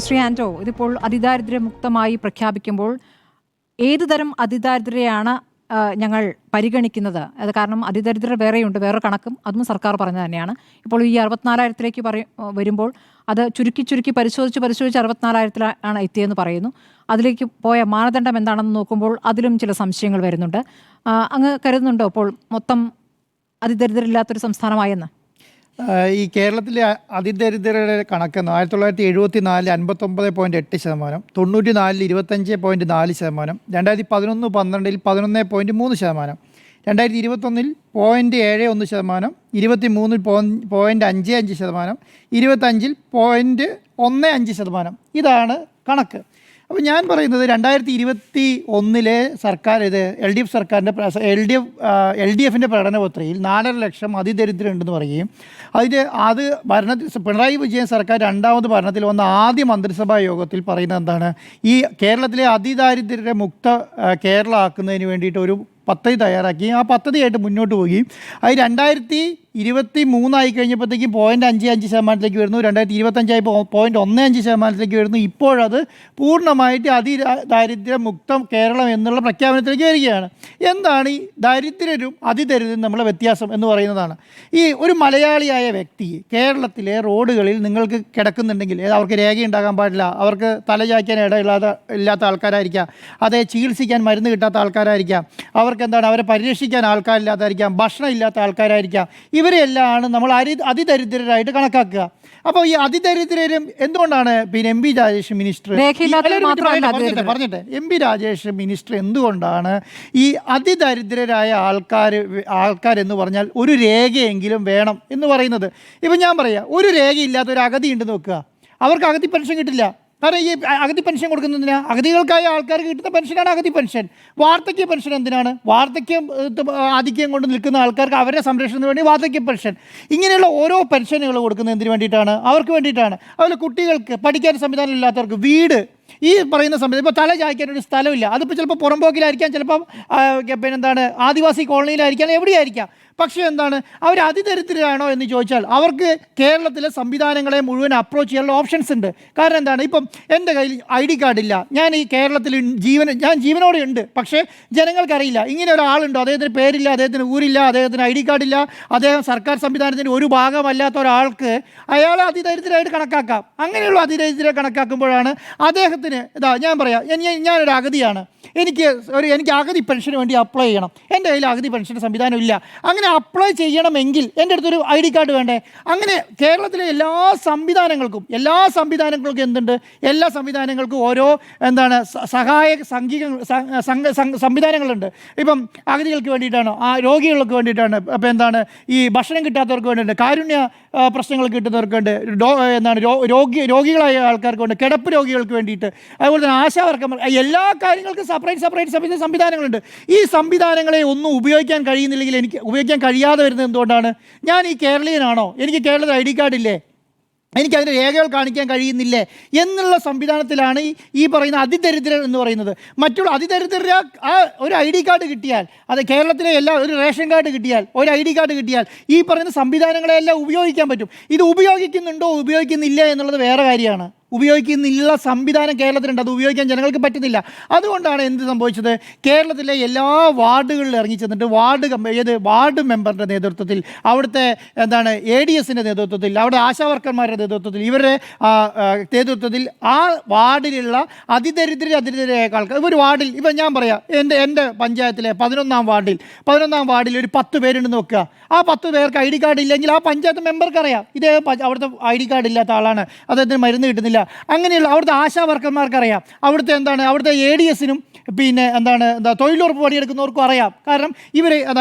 ശ്രീ ആൻറ്റോ, ഇതിപ്പോൾ അതിദാരിദ്ര്യമുക്തമായി പ്രഖ്യാപിക്കുമ്പോൾ ഏത് തരം അതിദാരിദ്ര്യയാണ് ഞങ്ങൾ പരിഗണിക്കുന്നത്? അത് കാരണം അതിദരിദ്രർ വേറെയുണ്ട്, വേറെ കണക്കും അതും സർക്കാർ പറഞ്ഞത് തന്നെയാണ്. ഇപ്പോൾ ഈ 64,000-ലേക്ക് വരുമ്പോൾ അത് ചുരുക്കി പരിശോധിച്ച് 64,000-ലാണ് എത്തിയെന്ന് പറയുന്നു. അതിലേക്ക് പോയ മാനദണ്ഡം എന്താണെന്ന് നോക്കുമ്പോൾ അതിലും ചില സംശയങ്ങൾ വരുന്നുണ്ട്. അങ്ങ് കരുതുന്നുണ്ടോ ഇപ്പോൾ മൊത്തം അതിദരിദ്രരില്ലാത്തൊരു സംസ്ഥാനമായെന്ന്? ഈ കേരളത്തിലെ അതിദരിദ്രരുടെ കണക്ക് 1974 59.8%, 94 25.4%, 2011-12 11.3%, 2021 0.71%, 23 0.55%, 25 0.15%. ഇതാണ് കണക്ക്. അപ്പോൾ ഞാൻ പറയുന്നത് 2021 സർക്കാർ എൽ ഡി എഫിൻ്റെ പ്രകടനപത്രികയിൽ 4.5 ലക്ഷം അതിദരിദ്രരുണ്ടെന്ന് പറയുകയും അത് പിണറായി വിജയൻ സർക്കാർ രണ്ടാമത് ഭരണത്തിൽ വന്ന ആദ്യ മന്ത്രിസഭാ യോഗത്തിൽ പറയുന്നത് എന്താണ്? ഈ കേരളത്തിലെ അതിദാരിദ്ര്യരെ മുക്ത കേരളം ആക്കുന്നതിന് വേണ്ടിയിട്ട് ഒരു പദ്ധതി തയ്യാറാക്കി ആ പദ്ധതിയായിട്ട് മുന്നോട്ട് പോവുകയും അത് 2023 കഴിഞ്ഞപ്പോഴത്തേക്കും 0.55% വരുന്നു, 2025 0.15% വരുന്നു. ഇപ്പോഴത് പൂർണ്ണമായിട്ട് അതിദാരിദ്ര്യമുക്ത കേരളം എന്നുള്ള പ്രഖ്യാപനത്തിലേക്ക് വരികയാണ്. എന്താണ് ഈ ദരിദ്രരും അതിദരിദ്രരും നമ്മളെ വ്യത്യാസം എന്ന് പറയുന്നതാണ്. ഈ ഒരു മലയാളിയായ വ്യക്തി കേരളത്തിലെ റോഡുകളിൽ നിങ്ങൾക്ക് കിടക്കുന്നുണ്ടെങ്കിൽ അവർക്ക് രേഖയുണ്ടാകാൻ പാടില്ല, അവർക്ക് തലചായ്ക്കാൻ ഇല്ലാത്ത ആൾക്കാരായിരിക്കാം, അതേ ചികിത്സിക്കാൻ മരുന്ന് കിട്ടാത്ത ആൾക്കാരായിരിക്കാം, അവരെ പരിരക്ഷിക്കാൻ ആൾക്കാരില്ലാത്തതായിരിക്കാം, ഭക്ഷണം ഇല്ലാത്ത ആൾക്കാരായിരിക്കാം. ഇവരെല്ലാം നമ്മൾ അതിദരിദ്രരായിട്ട് കണക്കാക്കുക. അപ്പോൾ ഈ അതിദരിദ്രരും എന്തുകൊണ്ടാണ് എം പി രാജേഷ് മിനിസ്റ്റർ എന്തുകൊണ്ടാണ് ഈ അതിദരിദ്രരായ ആൾക്കാരെന്ന് പറഞ്ഞാൽ ഒരു രേഖയെങ്കിലും വേണം എന്ന് പറയുന്നത്? ഇപ്പം ഞാൻ പറയാം, ഒരു രേഖയില്ലാത്ത ഒരു അഗതി ഉണ്ടെന്ന് നോക്കുക, അവർക്ക് അഗതി പെൻഷൻ കിട്ടില്ല. കാരണം ഈ അഗതി പെൻഷൻ കൊടുക്കുന്നതിന് അഗതികൾക്കായ ആൾക്കാർക്ക് കിട്ടുന്ന പെൻഷനാണ് അഗതി പെൻഷൻ. വാർദ്ധക്യ പെൻഷൻ എന്തിനാണ്? വാർദ്ധക്യം ആധിക്യം കൊണ്ട് നിൽക്കുന്ന ആൾക്കാർക്ക് അവരുടെ സംരക്ഷണത്തിന് വേണ്ടി വാർദ്ധക്യ പെൻഷൻ. ഇങ്ങനെയുള്ള ഓരോ പെൻഷനുകൾ കൊടുക്കുന്നത് എന്തിനു വേണ്ടിയിട്ടാണ്? അവർക്ക് വേണ്ടിയിട്ടാണ്. അതുപോലെ കുട്ടികൾക്ക് പഠിക്കാൻ സംവിധാനം ഇല്ലാത്തവർക്ക് വീട്, ഈ പറയുന്ന സമയത്ത് ഇപ്പോൾ തല ചായ്ക്കാനൊരു സ്ഥലമില്ല, അതിപ്പോൾ ചിലപ്പോൾ പുറമ്പോക്കിലായിരിക്കാം, ചിലപ്പം ആദിവാസി കോളനിയിലായിരിക്കാം, എവിടെയായിരിക്കാം. പക്ഷേ അവർ അതിദരിദ്രരാണോ എന്ന് ചോദിച്ചാൽ അവർക്ക് കേരളത്തിലെ സംവിധാനങ്ങളെ മുഴുവൻ അപ്രോച്ച് ചെയ്യാനുള്ള ഓപ്ഷൻസ് ഉണ്ട്. കാരണം ഇപ്പം എൻ്റെ കയ്യിൽ ID കാർഡില്ല, ഞാൻ ഈ കേരളത്തിൽ ഞാൻ ജീവനോടെ ഉണ്ട്, പക്ഷേ ജനങ്ങൾക്കറിയില്ല ഇങ്ങനെ ഒരാളുണ്ടോ, അദ്ദേഹത്തിന് പേരില്ല, അദ്ദേഹത്തിന് ഊരില്ല, അദ്ദേഹത്തിന് ID കാർഡില്ല, അദ്ദേഹം സർക്കാർ സംവിധാനത്തിൻ്റെ ഒരു ഭാഗമല്ലാത്ത ഒരാൾക്ക് അയാളെ അതിദരിദ്രരായിട്ട് കണക്കാക്കാം. അങ്ങനെയുള്ള അതിദരിദ്രരെ കണക്കാക്കുമ്പോഴാണ് അദ്ദേഹത്തിന് ഞാൻ പറയാം, ഞാനൊരു അഗതിയാണ്, എനിക്ക് അഗതി പെൻഷന് വേണ്ടി അപ്ലൈ ചെയ്യണം, എൻ്റെ കയ്യിൽ അഗതി പെൻഷൻ സംവിധാനം ഇല്ല. അങ്ങനെ അപ്ലൈ ചെയ്യണമെങ്കിൽ എൻ്റെ അടുത്തൊരു ID കാർഡ് വേണ്ടേ? അങ്ങനെ കേരളത്തിലെ എല്ലാ സംവിധാനങ്ങൾക്കും എന്തുണ്ട്? എല്ലാ സംവിധാനങ്ങൾക്കും ഓരോ സഹായ സംവിധാനങ്ങളുണ്ട്. ഇപ്പം അഗതികൾക്ക് വേണ്ടിയിട്ടാണോ, രോഗികൾക്ക് വേണ്ടിയിട്ടാണ്, അപ്പം ഈ ഭക്ഷണം കിട്ടാത്തവർക്ക് വേണ്ടിയിട്ട്, കാരുണ്യ പ്രശ്നങ്ങൾ കിട്ടുന്നവർക്ക് വേണ്ടി, രോഗികളായ ആൾക്കാർക്ക് വേണ്ടി, കിടപ്പ് രോഗികൾക്ക് വേണ്ടിയിട്ട്, അതുപോലെ തന്നെ ആശാവർക്കന്മാർ, എല്ലാ കാര്യങ്ങൾക്കും സെപ്പറേറ്റ് സംവിധാനങ്ങളുണ്ട്. ഈ സംവിധാനങ്ങളെ ഒന്നും ഉപയോഗിക്കാൻ കഴിയുന്നില്ലെങ്കിൽ, എനിക്ക് ഉപയോഗിക്കാൻ കഴിയാതെ വരുന്നത് എന്തുകൊണ്ടാണ്? ഞാൻ ഈ കേരളീയനാണോ, എനിക്ക് കേരളത്തിൽ ID കാർഡില്ലേ, എനിക്കതിൻ്റെ രേഖകൾ കാണിക്കാൻ കഴിയുന്നില്ലേ എന്നുള്ള സംവിധാനത്തിലാണ് ഈ പറയുന്ന അതിദരിദ്രർ എന്ന് പറയുന്നത്. മറ്റുള്ള അതിദരിദ്രർ ഒരു ID കാർഡ് കിട്ടിയാൽ, അത് കേരളത്തിലെ ഒരു റേഷൻ കാർഡ് കിട്ടിയാൽ, ഒരു ID കാർഡ് കിട്ടിയാൽ ഈ പറയുന്ന സംവിധാനങ്ങളെല്ലാം ഉപയോഗിക്കാൻ പറ്റും. ഇത് ഉപയോഗിക്കുന്നുണ്ടോ ഉപയോഗിക്കുന്നില്ല എന്നുള്ളത് വേറെ കാര്യമാണ്. ഉപയോഗിക്കുന്നില്ല സംവിധാനം കേരളത്തിലുണ്ട്, അത് ഉപയോഗിക്കാൻ ജനങ്ങൾക്ക് പറ്റുന്നില്ല. അതുകൊണ്ടാണ് എന്ത് സംഭവിച്ചത്? കേരളത്തിലെ എല്ലാ വാർഡുകളിൽ ഇറങ്ങി ചെന്നിട്ട് വാർഡ് മെമ്പറിൻ്റെ നേതൃത്വത്തിൽ, അവിടുത്തെ ADSൻ്റെ നേതൃത്വത്തിൽ, അവിടെ ആശാവർക്കന്മാരുടെ നേതൃത്വത്തിൽ, ഇവരുടെ നേതൃത്വത്തിൽ ആ വാർഡിലുള്ള അതിദരിദ്രരായ ആൾക്കാർ ഒരു വാർഡിൽ, ഇപ്പം ഞാൻ പറയാം, എൻ്റെ പഞ്ചായത്തിലെ 11ാം വാർഡിൽ ഒരു 10 പേരുണ്ടെന്ന് നോക്കുക. ആ 10 പേർക്ക് ID കാർഡ് ഇല്ലെങ്കിൽ ആ പഞ്ചായത്ത് മെമ്പർക്ക് അറിയാം അവിടുത്തെ ID കാർഡ് ഇല്ലാത്ത ആളാണ്, അദ്ദേഹത്തിന് മരുന്ന് കിട്ടുന്നില്ല. അങ്ങനെയുള്ള അവിടുത്തെ ആശാവർക്കന്മാർക്കറിയാം, അവിടുത്തെ ADSനും തൊഴിലുറപ്പ് പണിയെടുക്കുന്നവർക്കും അറിയാം. കാരണം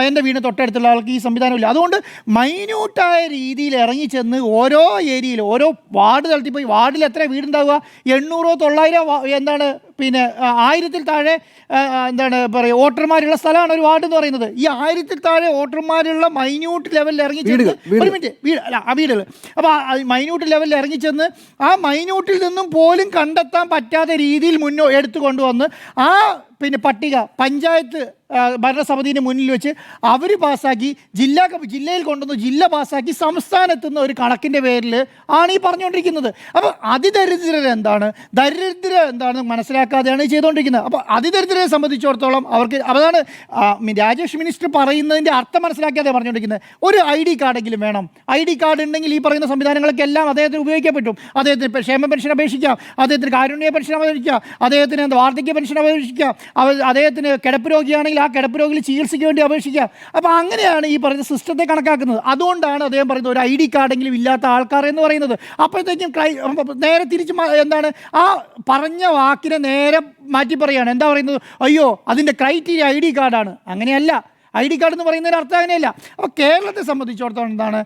എൻ്റെ വീടിന് തൊട്ടടുത്തുള്ള ആൾക്ക് ഈ സംവിധാനമില്ല. അതുകൊണ്ട് മൈന്യൂട്ടായ രീതിയിൽ ഇറങ്ങിച്ചെന്ന് ഓരോ ഏരിയയിലും, ഓരോ വാർഡ് തലത്തിൽ പോയി, വാർഡിൽ എത്ര വീടുണ്ടാവുക? 800 900 1000-ൽ താഴെ വോട്ടർമാരുള്ള സ്ഥലമാണ് ഒരു വാർഡ് എന്ന് പറയുന്നത്. ഈ 1000-ൽ താഴെ വോട്ടർമാരുള്ള മൈന്യൂട്ട് ലെവലിൽ ഇറങ്ങിച്ചെന്ന് വീടുകൾ, അപ്പോൾ മൈന്യൂട്ട് ലെവലിൽ ഇറങ്ങിച്ചെന്ന് ആ മൈന്യൂട്ടിൽ നിന്നും പോലും കണ്ടെത്താൻ പറ്റാത്ത രീതിയിൽ എടുത്തു കൊണ്ടുവന്ന് ആ പിന്നെ പട്ടിക പഞ്ചായത്ത് ഭരണസമിതിയുടെ മുന്നിൽ വെച്ച് അവർ പാസ്സാക്കി ജില്ലയിൽ കൊണ്ടുവന്ന് ജില്ല പാസ്സാക്കി സംസ്ഥാനത്തുനിന്ന് ഒരു കണക്കിൻ്റെ പേരിൽ ആണ് ഈ പറഞ്ഞുകൊണ്ടിരിക്കുന്നത്. അപ്പോൾ അതിദരിദ്രർ എന്താണ്, ദരിദ്രർ എന്താണെന്ന് മനസ്സിലാക്കാതെയാണ് ചെയ്തുകൊണ്ടിരിക്കുന്നത്. അപ്പോൾ അതിദരിദ്രരെ സംബന്ധിച്ചിടത്തോളം അവർക്ക് അതാണ് രാജേഷ് മിനിസ്റ്റർ പറയുന്നതിൻ്റെ അർത്ഥം മനസ്സിലാക്കാതെ പറഞ്ഞുകൊണ്ടിരിക്കുന്നത്. ഒരു ID കാർഡെങ്കിലും വേണം. ID കാർഡ് ഉണ്ടെങ്കിൽ ഈ പറയുന്ന സംവിധാനങ്ങളൊക്കെ എല്ലാം അദ്ദേഹത്തിന് ഉപയോഗിക്കാൻ പറ്റും. അദ്ദേഹത്തിന് ക്ഷേമ പെൻഷൻ അപേക്ഷിക്കാം, അദ്ദേഹത്തിന് കാരുണ്യ പെൻഷൻ അപേക്ഷിക്കാം, അദ്ദേഹത്തിന് വാർദ്ധക്യ പെൻഷൻ അപേക്ഷിക്കാം, അദ്ദേഹത്തിന് കിടപ്പ് രോഗിയാണെങ്കിൽ ആ കിടപ്പ് രോഗിയിൽ ചികിത്സയ്ക്ക് വേണ്ടി അപേക്ഷിക്കാം. അപ്പോൾ അങ്ങനെയാണ് ഈ പറയുന്ന സിസ്റ്റത്തെ കണക്കാക്കുന്നത്. അതുകൊണ്ടാണ് അദ്ദേഹം പറയുന്നത് ഒരു ID കാർഡെങ്കിലും ഇല്ലാത്ത ആൾക്കാർ എന്ന് പറയുന്നത്. അപ്പോഴത്തേക്കും നേരെ തിരിച്ച് എന്താണ് ആ പറഞ്ഞ വാക്കിനെ നേരെ മാറ്റി പറയുകയാണ്. എന്താ പറയുന്നത്? അയ്യോ അതിൻ്റെ ക്രൈറ്റീരിയ ID കാർഡാണ്. അങ്ങനെയല്ല. ID കാർഡ് എന്ന് പറയുന്നതിന് അർത്ഥം അങ്ങനെയല്ല. അപ്പോൾ കേരളത്തെ സംബന്ധിച്ചിടത്തോളം എന്താണ്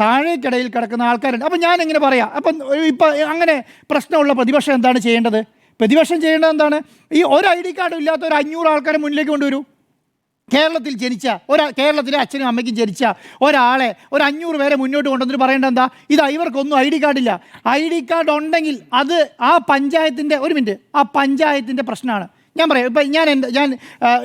താഴേക്കിടയിൽ കിടക്കുന്ന ആൾക്കാരുണ്ട്. അപ്പോൾ ഞാൻ എങ്ങനെ പറയാം? അപ്പം ഇപ്പം അങ്ങനെ പ്രശ്നമുള്ള പ്രതിപക്ഷം എന്താണ് ചെയ്യേണ്ടത്? പ്രതിപക്ഷം ചെയ്യേണ്ടത് എന്താണ്? ഈ ഒരു ID കാർഡും ഇല്ലാത്ത ഒരു 500 ആൾക്കാരെ മുന്നിലേക്ക് കൊണ്ടുവരൂ. കേരളത്തിൽ ജനിച്ച കേരളത്തിലെ അച്ഛനും അമ്മയ്ക്കും ജനിച്ച ഒരാളെ ഒരു 500 പേരെ മുന്നോട്ട് കൊണ്ടുവന്നിട്ട് പറയേണ്ടത് എന്താ? ഇവർക്കൊന്നും ID കാർഡില്ല. ID കാർഡ് ഉണ്ടെങ്കിൽ അത് ആ പഞ്ചായത്തിൻ്റെ ആ പഞ്ചായത്തിൻ്റെ പ്രശ്നമാണ്. ഞാൻ പറയാം, ഇപ്പം ഞാൻ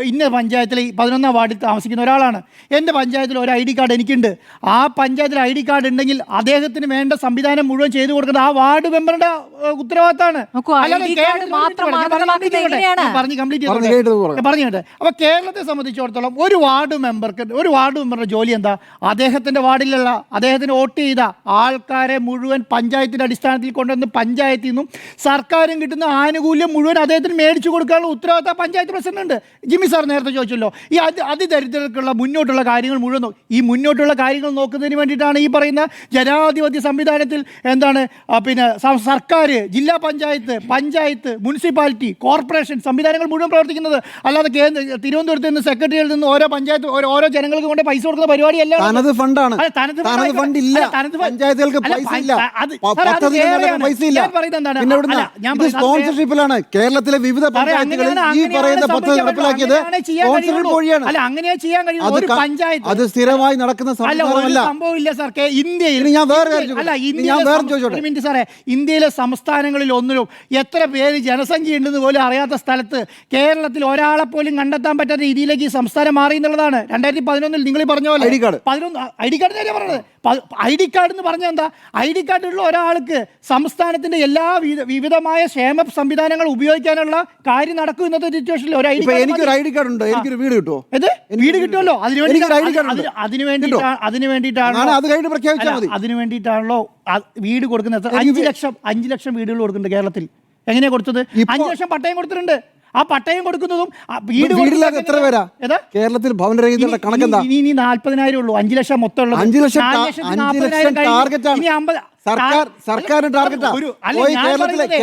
ഇന്ന പഞ്ചായത്തിൽ 11ാം വാർഡിൽ താമസിക്കുന്ന ഒരാളാണ്. എൻ്റെ പഞ്ചായത്തിൽ ഒരു ID കാർഡ് എനിക്കുണ്ട്. ആ പഞ്ചായത്തിൽ ID കാർഡ് ഉണ്ടെങ്കിൽ അദ്ദേഹത്തിന് വേണ്ട സംവിധാനം മുഴുവൻ ചെയ്തു കൊടുക്കുന്നത് ആ വാർഡ് മെമ്പറുടെ ഉത്തരവാദിത്തമാണ്. പറഞ്ഞിട്ട് അപ്പോൾ കേരളത്തെ സംബന്ധിച്ചിടത്തോളം ഒരു വാർഡ് മെമ്പറുടെ ജോലി എന്താ? അദ്ദേഹത്തിൻ്റെ വാർഡിലുള്ള അദ്ദേഹത്തിന് വോട്ട് ചെയ്ത ആൾക്കാരെ മുഴുവൻ പഞ്ചായത്തിൻ്റെ അടിസ്ഥാനത്തിൽ കൊണ്ടുവന്ന് പഞ്ചായത്തിൽ നിന്നും സർക്കാരും കിട്ടുന്ന ആനുകൂല്യം മുഴുവൻ അദ്ദേഹത്തിന് മേടിച്ചു കൊടുക്കാനുള്ള ഉത്തരവാദിത്ത പഞ്ചായത്ത് പ്രസിഡന്റ് ഉണ്ട്. ജിമ്മി സാർ നേരത്തെ ചോദിച്ചല്ലോ, ഈ അതിദരിദ്രർക്കുള്ള മുന്നോട്ടുള്ള കാര്യങ്ങൾ മുഴുവൻ ഈ മുന്നോട്ടുള്ള കാര്യങ്ങൾ നോക്കുന്നതിന് വേണ്ടിയിട്ടാണ് ഈ പറയുന്ന ജനാധിപത്യ സംവിധാനത്തിൽ എന്താണ് പിന്നെ സർക്കാർ, ജില്ലാ പഞ്ചായത്ത്, മുനിസിപ്പാലിറ്റി, കോർപ്പറേഷൻ സംവിധാനങ്ങൾ മുഴുവൻ പ്രവർത്തിക്കുന്നത്. അല്ലാതെ തിരുവനന്തപുരത്ത് നിന്ന് സെക്രട്ടറിയിൽ നിന്ന് ഓരോ പഞ്ചായത്ത് ഓരോ ജനങ്ങൾക്ക് കൊണ്ട് പൈസ കൊടുക്കുന്ന പരിപാടിയല്ല. തനത് ഫണ്ടാണ്. സ്പോൺസർഷിപ്പിലാണ് കേരളത്തിലെ വിവിധ പഞ്ചായത്തുകളിൽ ഈ പറയുന്ന പദ്ധതി നടപ്പിലാക്കിയത്. അല്ല, അങ്ങനെ ചെയ്യാൻ കഴിയും ഒരു പഞ്ചായത്ത്. അത് സ്ഥിരമായി നടക്കുന്ന സംഭവമില്ല സാർ. ഇന്ത്യയിൽ ഇന്ത്യയിലെ സംസ്ഥാനങ്ങളിൽ ഒന്നിലും എത്ര പേര് ജനസംഖ്യ ഉണ്ടെന്ന് പോലും അറിയാത്ത സ്ഥലത്ത് കേരളത്തിൽ ഒരാളെ പോലും കണ്ടെത്താൻ പറ്റാത്ത രീതിയിലേക്ക് ഈ സംസ്ഥാനം മാറി എന്നുള്ളതാണ്. 2011 നിങ്ങൾ പറഞ്ഞ പോലെ ID കാർഡ് പറഞ്ഞത്. ID കാർഡ് എന്ന് പറഞ്ഞാൽ എന്താ? ID കാർഡുള്ള ഒരാൾക്ക് സംസ്ഥാനത്തിന്റെ എല്ലാ വിവിധമായ ക്ഷേമ സംവിധാനങ്ങൾ ഉപയോഗിക്കാനുള്ള കാര്യം നടക്കും ഇന്നത്തെ സിറ്റുവേഷനിൽ. എനിക്കൊരു ID കാർഡ് ഉണ്ട്, എനിക്കൊരു വീട് കിട്ടുമോ? വീട് കിട്ടുമല്ലോ. അതിനു വേണ്ടിയിട്ടാണല്ലോ വീട് കൊടുക്കുന്നത്. 5 ലക്ഷം വീടുകൾ കൊടുക്കുന്നുണ്ട് കേരളത്തിൽ. എങ്ങനെയാ കൊടുത്തത്? 5 ലക്ഷം പട്ടയം കൊടുത്തിട്ടുണ്ട്. ആ പട്ടയം കൊടുക്കുന്നതും വീടില്ലാതെ എത്ര പേരാ കേരളത്തിൽ ഭവനരഹിതരുടെ കണക്കെന്താ? ഇനി 40,000 ഉള്ളൂ. 5 ലക്ഷം മൊത്തം ഉള്ളത്. 5 ലക്ഷം ടാർഗറ്റാണ് സർക്കാരിന്റെ ടാർഗറ്റാ.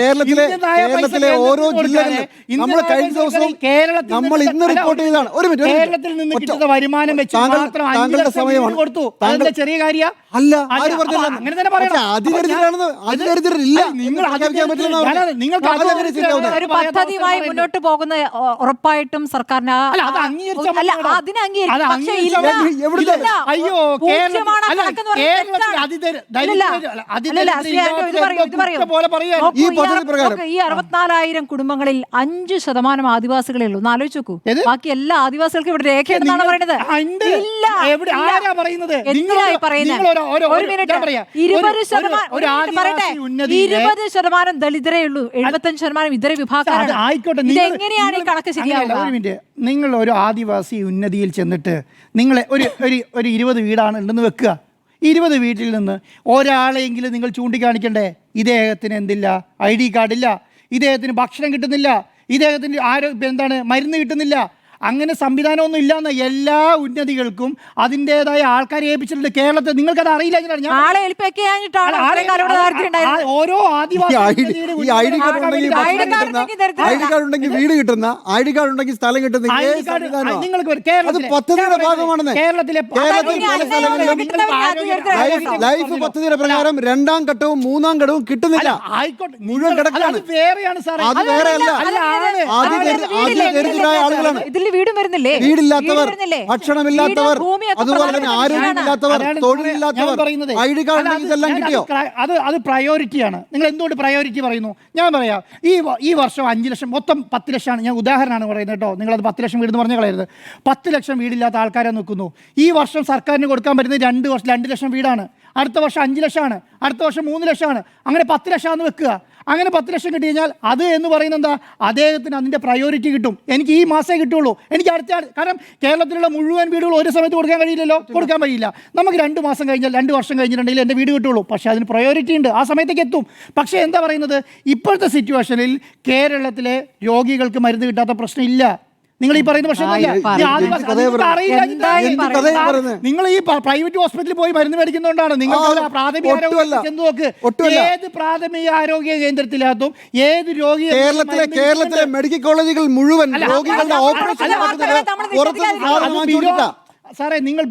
കേരളത്തിലെ ഓരോ ജില്ലകളിലും നമ്മൾ കഴിഞ്ഞ ദിവസവും നമ്മൾ ഇന്ന് റിപ്പോർട്ട് ചെയ്താണ്. ഒരു മിനിറ്റ്, കേരളത്തിൽ നിന്ന് കിട്ടുന്ന വരുമാനം വെച്ച് താങ്കളുടെ സമയമാണ് കൊടുത്തു. താങ്കളുടെ ചെറിയ കാര്യം അല്ല. അതിദരിദ്രരില്ല. ഒരു പദ്ധതിയുമായി മുന്നോട്ട് പോകുന്ന ഉറപ്പായിട്ടും സർക്കാരിന് ഈ 64,000 കുടുംബങ്ങളിൽ 5% ആദിവാസികളേ ഉള്ളൂ. ഒന്ന് ആലോചിച്ച് നോക്കൂ. ബാക്കി എല്ലാ ആദിവാസികൾക്കും ഇവിടെ രേഖയെന്നാണ് പറയുന്നത്. 20% ദളിതരേ ഉള്ളൂ. 75% ഇതര വിഭാഗക്കാരാണ്. ഇതെങ്ങനെയാണ് ഈ കണക്ക് ശരിയാവുക? നിങ്ങൾ ഒരു ആദിവാസി ഉന്നതിയിൽ ചെന്നിട്ട് നിങ്ങളെ ഒരു 20 വീടാണ് ഉണ്ടെന്ന് വെക്കുക. 20 വീട്ടിൽ നിന്ന് ഒരാളെങ്കിലും നിങ്ങൾ ചൂണ്ടിക്കാണിക്കണ്ടേ? ഇദ്ദേഹത്തിന് എന്തില്ല? ID കാർഡില്ല, ഇദ്ദേഹത്തിന് ഭക്ഷണം കിട്ടുന്നില്ല, ഇദ്ദേഹത്തിന് മരുന്ന് കിട്ടുന്നില്ല. അങ്ങനെ സംവിധാനമൊന്നും ഇല്ലാന്ന എല്ലാ ഉന്നതികൾക്കും അതിൻ്റെതായ ആൾക്കാരെ ഏൽപ്പിച്ചിട്ടുണ്ട് കേരളത്തിൽ. നിങ്ങൾക്കത് അറിയില്ല. ഓരോ ഉണ്ടെങ്കിൽ വീട് കിട്ടുന്ന, ID കാർഡ് ഉണ്ടെങ്കിൽ സ്ഥലം കിട്ടുന്ന കേരളത്തിലെ ലൈഫ് പദ്ധതിയുടെ പ്രകാരം 2ാം ഘട്ടവും 3ാം ഘട്ടവും കിട്ടുന്നില്ല. മുഴുവൻ കിടക്കാണ്. വേറെയാണ് സാർ. അത് വേറെയല്ല. അതിദരിദ്രരായ ആളുകളാണ്. ലിസ്റ്റിൽ വീടും വരുന്നില്ലേ? വീടില്ലാത്തവർ, വീട് വരുന്നില്ലേ? ഭക്ഷണമില്ലാത്തവർ, വീടും ഭൂമിയൊക്കെ അതുപോലെ തന്നെ പ്രധാനപ്പെട്ട ആരോഗ്യമില്ലാത്തവർ, അതാണ് തൊഴിലില്ലാത്തവർ, ഞാൻ പറയുന്നത്. ഐഡി കാർഡ് ഇതെല്ലാം കിട്ടിയോ? അത് പ്രയോറിറ്റിയാണ്. നിങ്ങൾ എന്തുകൊണ്ട് പ്രയോറിറ്റി പറയുന്നു? ഞാൻ പറയാം, ഈ വർഷം 5 ലക്ഷം, മൊത്തം 10 ലക്ഷമാണ്. ഞാൻ ഉദാഹരണമാണ് പറയുന്നത് കേട്ടോ, നിങ്ങളത് 10 ലക്ഷം വീട് എന്ന് പറഞ്ഞ കളയരുത്. 10 ലക്ഷം വീടില്ലാത്ത ആൾക്കാരെ നിൽക്കുന്നു. ഈ വർഷം സർക്കാരിന് കൊടുക്കാൻ പറ്റുന്നത് 2 ലക്ഷം വീടാണ്. അടുത്ത വർഷം 5 ലക്ഷമാണ്, അടുത്ത വർഷം 3 ലക്ഷമാണ്, അങ്ങനെ 10 ലക്ഷമാണെന്ന് വെക്കുക. അങ്ങനെ 10 ലക്ഷം കിട്ടി കഴിഞ്ഞാൽ അത് എന്ന് പറയുന്നത് എന്താ, അദ്ദേഹത്തിന് അതിൻ്റെ പ്രയോറിറ്റി കിട്ടും. എനിക്ക് ഈ മാസമേ കിട്ടുള്ളൂ, എനിക്ക് അടുത്ത കാരണം കേരളത്തിലുള്ള മുഴുവൻ വീടുകൾ ഒരു സമയത്ത് കൊടുക്കാൻ കഴിയില്ലല്ലോ, കൊടുക്കാൻ കഴിയില്ല. നമുക്ക് 2 മാസം കഴിഞ്ഞാൽ 2 വർഷം കഴിഞ്ഞിട്ടുണ്ടെങ്കിൽ എൻ്റെ വീട് കിട്ടുള്ളൂ. പക്ഷേ അതിന് പ്രയോറിറ്റി ഉണ്ട്, ആ സമയത്തേക്ക് എത്തും. പക്ഷേ എന്താ പറയുന്നത്, ഇപ്പോഴത്തെ സിറ്റുവേഷനിൽ കേരളത്തിലെ രോഗികൾക്ക് മരുന്ന് കിട്ടാത്ത പ്രശ്നമില്ല. നിങ്ങൾ ഈ പറയുന്ന പ്രശ്നമില്ല. നിങ്ങൾ ഈ പ്രൈവറ്റ് ഹോസ്പിറ്റലിൽ പോയി മരുന്ന് മേടിക്കുന്നതുകൊണ്ടാണ്. നിങ്ങൾ പ്രാഥമിക ആരോഗ്യ ചെന്ന് നോക്ക്, ഏത് പ്രാഥമിക ആരോഗ്യ കേന്ദ്രത്തിനകത്തും ഏത് രോഗി കേരളത്തിലെ മെഡിക്കൽ കോളേജുകൾ മുഴുവൻ രോഗികളുടെ ഓപ്പറേഷൻ സാറേ, നിങ്ങൾ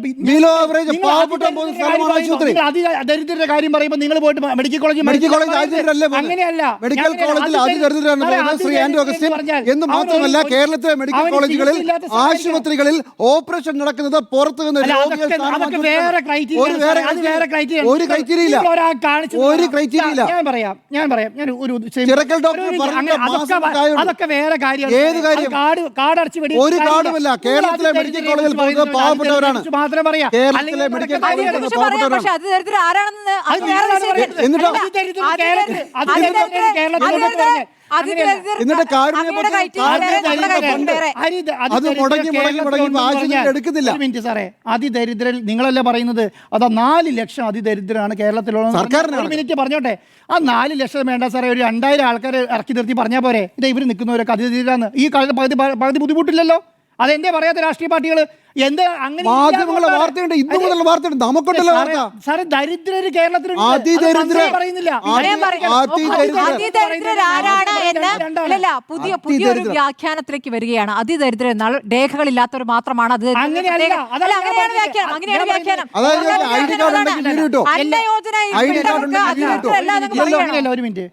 ദരിദ്രരുടെ കാര്യം പറയുമ്പോൾ നിങ്ങൾ പോയിട്ട് മെഡിക്കൽ കോളേജ് അങ്ങനെയല്ല. മെഡിക്കൽ കോളേജിൽ ശ്രീ ആൻഡ്രൂ അഗസ്റ്റിൻ എന്ന് മാത്രമല്ല, കേരളത്തിലെ മെഡിക്കൽ കോളേജുകളിൽ ആശുപത്രികളിൽ ഓപ്പറേഷൻ നടക്കുന്നത് പുറത്തു നിന്ന് ഒരു ക്രൈറ്റീരിയ ഇല്ല. ചിറക്കൽ ഡോക്ടർ അതൊക്കെ വേറെ കാര്യം. ഏത് കാര്യം? കാർഡ് അടച്ചു ഒരു കാർഡുമില്ല. കേരളത്തിലെ മെഡിക്കൽ കോളേജിൽ പോകുന്നത് പാവപ്പെട്ടവരാണ്. മാത്രം പറയാം. കേരളത്തിലെ മെഡിക്കൽ കോളേജിൽ പക്ഷെ അത് ദരിദ്രർ ആരാണെന്ന് എന്നിട്ട് അത് മുടങ്ങി എടുക്കുന്നില്ല. സാറേ, അതിദരിദ്രൻ നിങ്ങളല്ല പറയുന്നത്, അതാ 4 ലക്ഷം അതിദരിദ്രരാണ് കേരളത്തിലുള്ള. സർക്കാരിന് ഒരു മിനിറ്റ് പറഞ്ഞോട്ടെ, ആ 4 ലക്ഷം വേണ്ട സാറേ, ഒരു 2000 ആൾക്കാരെ ഇറക്കി നിർത്തി പറഞ്ഞാൽ പോരെ. ഇതാ ഇവർ നിൽക്കുന്നവരൊക്കെ അതിദരിദ്രാന്ന്. ഈ കാലത്ത് പകുതി ബുദ്ധിമുട്ടില്ലല്ലോ. അതെന്തേ പറയാത്ത രാഷ്ട്രീയ പാർട്ടികൾ? എന്താ അങ്ങനെ വാർത്തയുണ്ട്, ഇന്നു മുതൽ വാർത്തയുണ്ട്, നമുക്കുണ്ടല്ലോ വാർത്ത. സാറേ, ദരിദ്രര് കേരളത്തിലുണ്ട്, പറയുന്നില്ല. പുതിയൊരു വ്യാഖ്യാനത്തിലേക്ക് വരികയാണ്. അതിദരിദ്ര എന്നാൽ രേഖകളില്ലാത്തവർ മാത്രമാണ് അത്. ഒരു മിനിറ്റ്,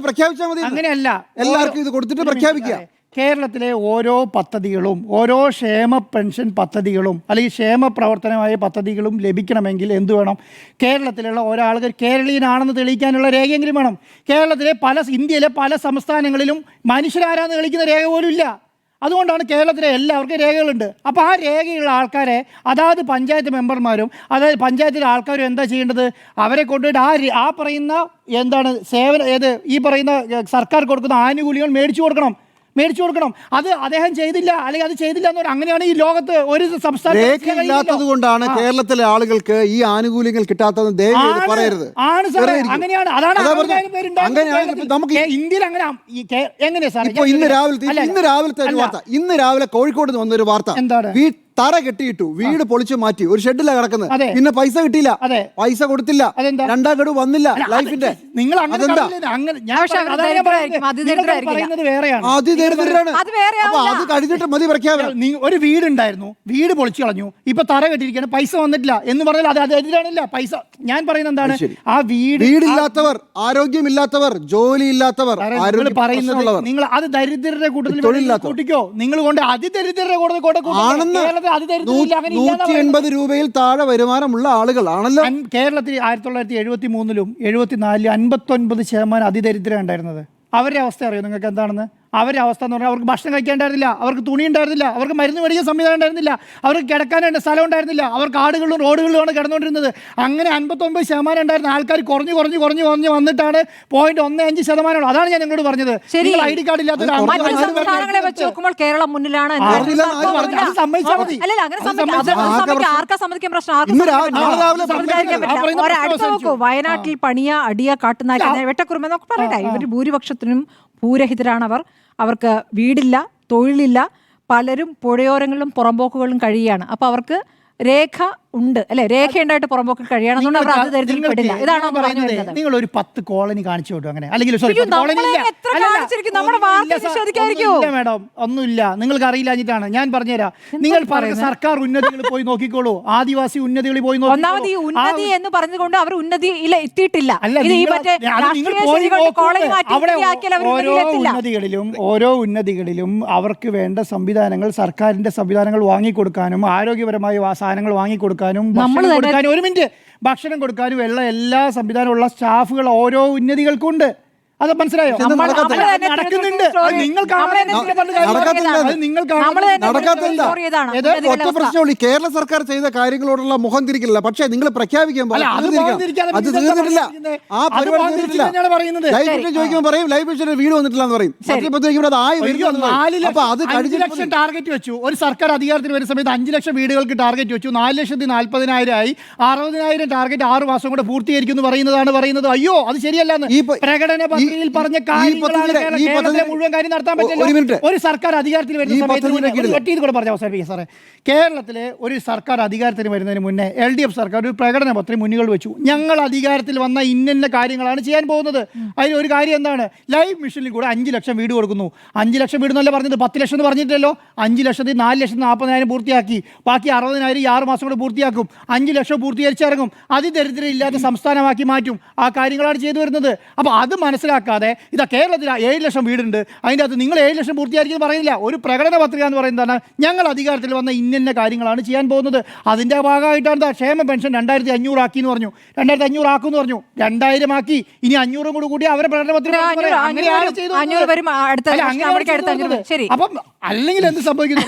പ്രഖ്യാപിച്ചാൽ മതി. അങ്ങനെയല്ല, എല്ലാവർക്കും ഇത് കൊടുത്തിട്ട് പ്രഖ്യാപിക്കുക. കേരളത്തിലെ ഓരോ പദ്ധതികളും, ഓരോ ക്ഷേമ പെൻഷൻ പദ്ധതികളും അല്ലെങ്കിൽ ക്ഷേമ പ്രവർത്തനമായ പദ്ധതികളും ലഭിക്കണമെങ്കിൽ എന്ത് വേണം? കേരളത്തിലുള്ള ഒരാൾക്ക് കേരളീയനാണെന്ന് തെളിയിക്കാനുള്ള രേഖയെങ്കിലും വേണം. കേരളത്തിലെ ഇന്ത്യയിലെ പല സംസ്ഥാനങ്ങളിലും മനുഷ്യരാരാന്ന് തെളിയിക്കുന്ന രേഖ പോലും ഇല്ല. അതുകൊണ്ടാണ് കേരളത്തിലെ എല്ലാവർക്കും രേഖകളുണ്ട്. അപ്പോൾ ആ രേഖയുള്ള ആൾക്കാരെ അതാത് പഞ്ചായത്ത് മെമ്പർമാരും അതായത് പഞ്ചായത്തിലെ ആൾക്കാരും എന്താ ചെയ്യേണ്ടത്? അവരെ കൊണ്ടുപോയിട്ട് ആ പറയുന്ന എന്താണ് ഈ പറയുന്ന സർക്കാർ കൊടുക്കുന്ന ആനുകൂല്യങ്ങൾ മേടിച്ചു കൊടുക്കണം. അത് അദ്ദേഹം ചെയ്തില്ല, അല്ലെങ്കിൽ അത് ചെയ്തില്ല എന്ന് പറഞ്ഞാൽ അങ്ങനെയാണ് ഈ ലോകത്ത് ഒരു സംസ്ഥാനം ഇല്ലാത്തത് കൊണ്ടാണ് കേരളത്തിലെ ആളുകൾക്ക് ഈ ആനുകൂല്യങ്ങൾ കിട്ടാത്തത്. പറയരുത്. അങ്ങനെയാണ്. അതാണ് നമുക്ക് ഇന്ത്യയിൽ അങ്ങനെ എങ്ങനെയാ സാർ? ഇന്ന് രാവിലെ കോഴിക്കോട് നിന്ന് വന്നൊരു വാർത്ത എന്താണ്? തറ കെട്ടിയിട്ടു, വീട് പൊളിച്ചു മാറ്റി, ഒരു ഷെഡിലാ കിടക്കുന്നത്. പിന്നെ പൈസ കിട്ടിയില്ല, പൈസ കൊടുത്തില്ല, 2ാം ഗഡു വന്നില്ല ലൈഫിന്റെ. നിങ്ങൾ അതിദരിദ്രരാണ്. അത് കഴിഞ്ഞിട്ട് മതി പ്രഖ്യാപനം. ഒരു വീടുണ്ടായിരുന്നു, വീട് പൊളിച്ചു കളഞ്ഞു, ഇപ്പൊ തറ കെട്ടിയിരിക്കുകയാണ്, പൈസ വന്നിട്ടില്ല എന്ന് പറഞ്ഞാൽ അത് അതിദരിദ്രനില്ല. പൈസ ഞാൻ പറയുന്നത് എന്താണ്, ആ വീടില്ലാത്തവർ, ആരോഗ്യമില്ലാത്തവർ, ജോലിയില്ലാത്തവർ, പറയുന്നത് നിങ്ങൾ അത് ദരിദ്രരുടെ കൂട്ടത്തിൽ കൂട്ടിക്കോ. നിങ്ങൾ കൊണ്ട് അതിദരിദ്രരുടെ കൂടെ 180 രൂപയിൽ താഴെ വരുമാനമുള്ള ആളുകളാണല്ലോ കേരളത്തിൽ. 1973-ലും 74-ലും 59% അതിദരിദ്രം ഉണ്ടായിരുന്നത്. അവരുടെ അവസ്ഥ അറിയോ നിങ്ങൾക്ക് എന്താണെന്ന്? അവരുടെ അവസ്ഥ എന്ന് പറഞ്ഞാൽ അവർക്ക് ഭക്ഷണം കഴിക്കാണ്ടായിരുന്നില്ല, അവർക്ക് തുണി ഉണ്ടായിരുന്നില്ല, അവർക്ക് മരുന്ന് മേടിക്കാൻ സംവിധാനം ഉണ്ടായിരുന്നില്ല, അവർക്ക് കിടക്കാനായിട്ട് സ്ഥലം ഉണ്ടായിരുന്നില്ല, അവർ കാടുകളിലും റോഡുകളിലുമാണ് കിടന്നുകൊണ്ടിരുന്നത്. അങ്ങനെ 59% ഉണ്ടായിരുന്ന ആൾക്കാർ കുറഞ്ഞ് വന്നിട്ടാണ് 0.15%. അതാണ് ഞാൻ നിങ്ങളോട് പറഞ്ഞത്. ഐഡി കാർഡ് ഇല്ലാത്ത കേരളം മുന്നിലാണ്. വയനാട്ടിൽ പണിയ അടിയ കാട്ടുനായ വെട്ടക്കുറുമെന്നൊക്കെ പറയട്ടെ. ഇവർ ഭൂരിപക്ഷത്തിനും ഭൂരഹിതരാണവർ. അവർക്ക് വീടില്ല, തൊഴിലില്ല, പലരും പുഴയോരങ്ങളിലും പുറമ്പോക്കുകളിലും കഴിയുകയാണ്. അപ്പോൾ അവർക്ക് രേഖ ഉണ്ട് അല്ലെ, രേഖ ഉണ്ടായിട്ട് പുറമ്പോക്കിൽ കഴിയണം, അതുകൊണ്ട് അവർ അതിദരിദ്രപ്പെടില്ല. ഇതാണോ പറയുന്നത്? നിങ്ങൾ ഒരു 10 കോളനി കാണിച്ചു വിട്ടു അങ്ങനെ, അല്ലെങ്കിൽ മേഡം ഒന്നുമില്ല, നിങ്ങൾക്ക് അറിയില്ലാഞ്ഞിട്ടാണ്. ഞാൻ പറഞ്ഞുതരാം, നിങ്ങൾ പറഞ്ഞ സർക്കാർ ഉന്നതികൾ പോയി നോക്കിക്കോളൂ, ആദിവാസി ഉന്നതികളിൽ പോയി നോക്കി. ഒന്നാമത് ഈ ഉന്നതി എന്ന് പറഞ്ഞുകൊണ്ട് അവർ ഉന്നതിയിൽ എത്തിയിട്ടില്ല. ഓരോ ഉന്നതികളിലും അവർക്ക് വേണ്ട സംവിധാനങ്ങൾ, സർക്കാരിന്റെ സംവിധാനങ്ങൾ വാങ്ങിക്കൊടുക്കാനും ആരോഗ്യപരമായ സാധനങ്ങൾ വാങ്ങിക്കൊടുക്കാനും ഭക്ഷണം കൊടുക്കാനും, ഒരു മിനിറ്റ്, ഭക്ഷണം കൊടുക്കാനും എല്ലാ സംവിധാനമുള്ള സ്റ്റാഫുകൾ ഓരോ ഉന്നതികൾക്കുണ്ട്. അത് മനസ്സിലായോ? നടക്കുന്നുണ്ട്. ഒറ്റ പ്രശ്നമുള്ളൂ, കേരള സർക്കാർ ചെയ്ത കാര്യങ്ങളോടുള്ള മുഖം തിരിക്കില്ല. പക്ഷേ നിങ്ങൾ പ്രഖ്യാപിക്കുമ്പോൾ അത് തീർന്നിട്ടില്ല, ആ പരിപാടി തീർന്നിട്ടില്ല. ലൈഫ് മിഷൻ ചോദിക്കുമ്പോൾ പറയും ലൈഫ് മിഷൻ വീട് വന്നിട്ടില്ല എന്ന് പറയും. അപ്പൊ അത് 5 ലക്ഷം ടാർഗറ്റ് വെച്ചു. ഒരു സർക്കാർ അധികാരത്തിൽ വരുന്ന സമയത്ത് 5 ലക്ഷം വീടുകൾക്ക് ടാർഗറ്റ് വെച്ചു. 4,40,000 ആയി. 60,000 ടാർഗറ്റ് 6 മാസം കൂടെ പൂർത്തീകരിക്കും എന്ന് പറയുന്നത്. അയ്യോ, അത് ശരിയല്ലെന്ന് പ്രകടന പറഞ്ഞ മുഴുവൻ കാര്യം നടത്താൻ പറ്റില്ല. ഒരു സർക്കാർ അധികാരത്തിൽ വരുന്ന സമയത്ത് സാറേ, കേരളത്തിലെ ഒരു സർക്കാർ അധികാരത്തിൽ വരുന്നതിന് മുന്നേ LDF സർക്കാർ ഒരു പ്രകടന പത്രം മുന്നിൽ വെച്ചു. ഞങ്ങൾ അധികാരത്തിൽ വന്ന ഇന്ന കാര്യങ്ങളാണ് ചെയ്യാൻ പോകുന്നത്. അതിൽ ഒരു കാര്യം എന്താണ്? ലൈഫ് മിഷനിൽ കൂടെ 5 ലക്ഷം വീട് കൊടുക്കുന്നു. 5 ലക്ഷം വീട് എന്നല്ല പറഞ്ഞത്, 10 ലക്ഷം എന്ന് പറഞ്ഞിട്ടില്ലല്ലോ. 5,04,40,000 പൂർത്തിയാക്കി, ബാക്കി 60,000 6 മാസം കൂടെ പൂർത്തിയാക്കും. 5 ലക്ഷം പൂർത്തീകരിച്ചിറങ്ങും. അതിദരിദ്രം ഇല്ലാത്ത സംസ്ഥാനമാക്കി മാറ്റും. ആ കാര്യങ്ങളാണ് ചെയ്തു വരുന്നത്. അപ്പോൾ അത് മനസ്സിലാക്കാതെ ഇതാ കേരളത്തിൽ 7 ലക്ഷം വീടുണ്ട്, അതിൻ്റെ അകത്ത് നിങ്ങൾ 7 ലക്ഷം പൂർത്തിയാക്കിയെന്ന് പറയുന്നില്ല. ഒരു പ്രകടന പത്രിക എന്ന് പറയുന്നതാണ് ഞങ്ങൾ അധികാരത്തിൽ വന്ന ഇന്ന കാര്യങ്ങളാണ് ചെയ്യാൻ പോകുന്നത്. അതിൻ്റെ ഭാഗമായിട്ടാണ് ക്ഷേമ പെൻഷൻ 2,500 ആക്കി എന്ന് പറഞ്ഞു. 2,500 ആക്കുമെന്ന് പറഞ്ഞു. 2,000 ആക്കി, ഇനി 500 കൂടി കൂടി അവരെ പ്രകടന പത്രിക. അപ്പം അല്ലെങ്കിൽ എന്ത് സംഭവിക്കുന്നു?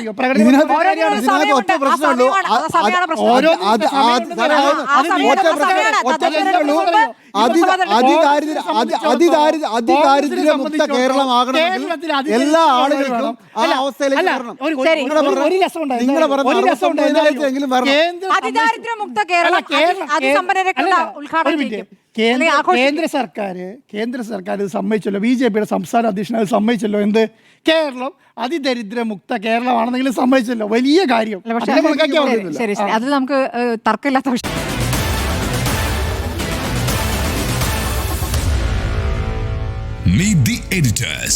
അതിദാരിദ്ര്യമുക്ത കേരളമാകണമെങ്കിൽ എല്ലാ ആളുകൾക്കും ആ അവസ്ഥയിലേക്ക് വരണം. അതിദാരിദ്ര്യമുക്ത കേരളം അതിസമ്പന്നരേക്കുള്ള ഉദ്ഘാടനം കേന്ദ്ര സർക്കാർ ഇത് സമ്മതിച്ചല്ലോ. BJPയുടെ സംസ്ഥാന അധ്യക്ഷൻ അത് സമ്മതിച്ചല്ലോ. എന്ത്? കേരളം അതിദരിദ്രമുക്ത കേരളമാണെന്നെങ്കിലും സമ്മതിച്ചല്ലോ. വലിയ കാര്യം. ശരി, അത് നമുക്ക് തർക്കമില്ലാത്ത വിഷയം. Meet the editors.